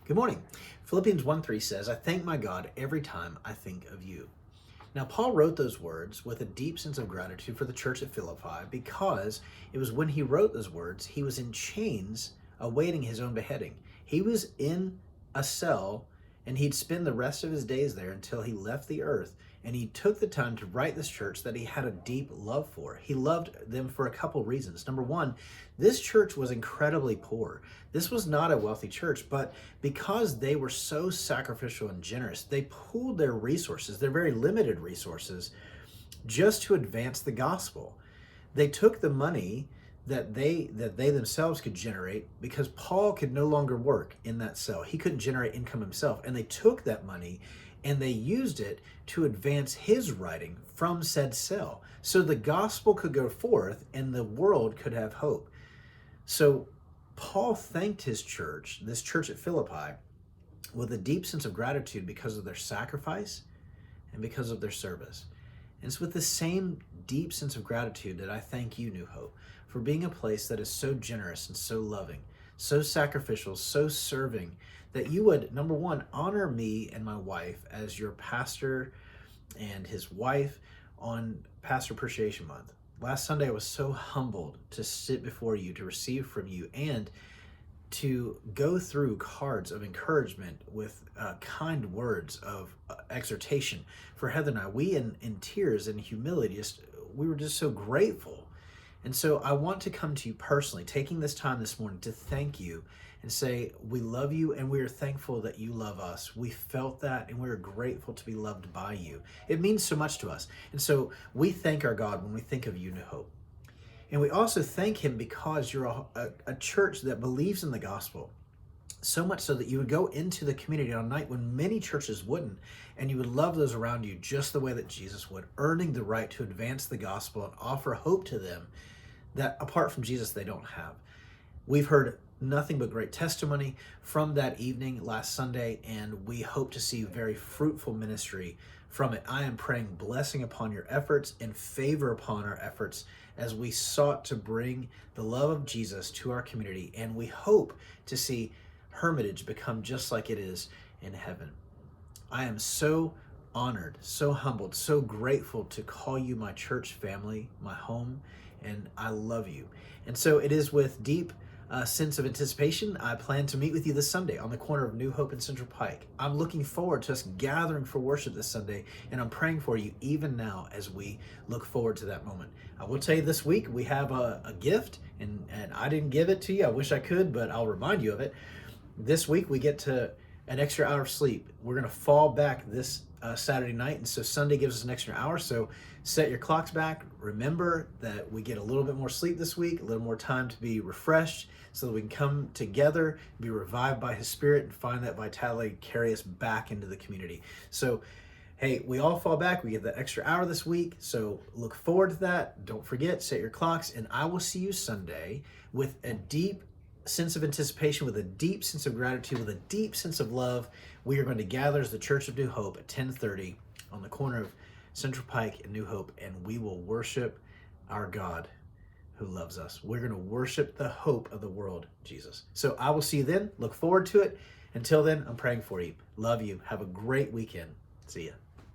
Good morning. Philippians 1:3 says, I thank my God every time I think of you. Now, Paul wrote those words with a deep sense of gratitude for the church at Philippi because it was when he wrote those words, he was in chains awaiting his own beheading. He was in a cell and he'd spend the rest of his days there until he left the earth. And he took the time to write this church that he had a deep love for. He loved them for a couple reasons. Number one, this church was incredibly poor. This was not a wealthy church, but because they were so sacrificial and generous, they pooled their resources, their very limited resources, just to advance the gospel. They took the money that they themselves could generate because Paul could no longer work in that cell. He couldn't generate income himself. And they took that money and they used it to advance his writing from said cell. So the gospel could go forth and the world could have hope. So Paul thanked his church, this church at Philippi, with a deep sense of gratitude because of their sacrifice and because of their service. And it's with the same deep sense of gratitude that I thank you, New Hope, for being a place that is so generous and so loving, so sacrificial, so serving, that you would, number one, honor me and my wife as your pastor and his wife on Pastor Appreciation Month. Last Sunday, I was so humbled to sit before you, to receive from you, and to go through cards of encouragement with kind words of exhortation for Heather and I. We, in tears and humility, we were just so grateful. And so I want to come to you personally, taking this time this morning to thank you and say, we love you and we are thankful that you love us. We felt that and we are grateful to be loved by you. It means so much to us. And so we thank our God when we think of you, New Hope. And we also thank him because you're a church that believes in the gospel, so much so that you would go into the community on a night when many churches wouldn't, and you would love those around you just the way that Jesus would, earning the right to advance the gospel and offer hope to them that apart from Jesus they don't have. We've heard nothing but great testimony from that evening last Sunday, and we hope to see very fruitful ministry from it. I am praying blessing upon your efforts and favor upon our efforts as we sought to bring the love of Jesus to our community, and we hope to see Hermitage become just like it is in heaven. I am so honored, so humbled, so grateful to call you my church family, my home, and I love you. And so it is with deep sense of anticipation, I plan to meet with you this Sunday on the corner of New Hope and Central Pike. I'm looking forward to us gathering for worship this Sunday, and I'm praying for you even now as we look forward to that moment. I will tell you this week we have a gift, and I didn't give it to you. I wish I could, but I'll remind you of it. This week we get to an extra hour of sleep. We're going to fall back this Saturday night, and so Sunday gives us an extra hour. So set your clocks back. Remember that we get a little bit more sleep this week, a little more time to be refreshed so that we can come together, be revived by his spirit, and find that vitality carry us back into the community. So hey, we all fall back. We get that extra hour this week. So look forward to that. Don't forget, set your clocks, and I will see you Sunday with a deep sense of anticipation, with a deep sense of gratitude, with a deep sense of love. We are going to gather as the Church of New Hope at 10:30 on the corner of Central Pike and New Hope, and we will worship our God who loves us. We're going to worship the hope of the world, Jesus. So I will see you then. Look forward to it. Until then, I'm praying for you. Love you. Have a great weekend. See ya.